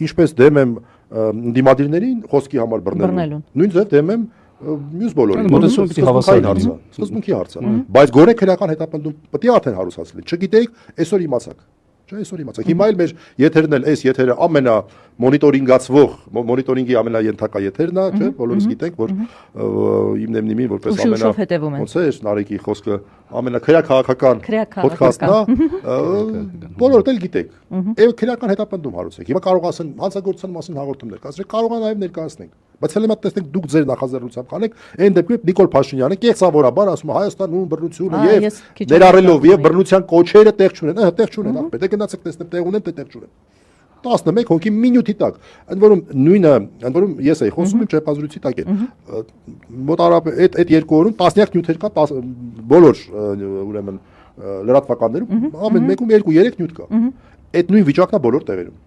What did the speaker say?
Ինչպես դեմ եմ դիմադիրներին խոսքի համար բռնելուն, նույն ձև դեմ եմ մյուս բոլորին, սկզբունքի հարցը, բայց գորե քրեական հետապնդում պետք է արդեն հարուսացնել, չգիտեիք, այսօր իմացաք, այսօր իմացաք, հիմա էլ մեր եթերն էլ այս եթերը ամենա մոնիտորինգացվող, մոնիտորինգի ամենաենթակա եթերն է, չէ, բոլորս գիտենք, որ իմնեմնիմին որպես ոնց է Նարեկի խոսքը ամենաքրեաքաղաքական ոդքասթն է, բոլորդ էլ գիտեք, եւ քրեական հետապնդում հարուցեք, հիմա կարող ասեն հանցագործության մասին հաղորդումներ կազմեք, կարող է նաեւ ներկայացնենք, բայց հենց հիմա տեսնենք դուք ձեր նախաձեռնությամբ կանեք, այն դեպքում Նիկոլ Փաշինյանը կեղծավորաբար ասում է Հայաստանում բռնությունը եւ ներառելով եւ բռնության կոչերը տեղ չունեն, տեղ չունեն, ախպետ, գնացեք տեսնեք տեղ ունեն, տեղ չունեն։ 11 հոգի մինուտի տակ, ընդ որում նույնը, ընդ որում ես էի խոսում եմ ճեպազրույցի տակ է։ Մոտարապես այդ երկու օրում տասնյակ նյութեր կա, բոլոր ուրեմն լրատվականներում ամեն մեկում 2-3 նյութ կա։ Այդ նույն վիճակն է բոլոր տեղերում։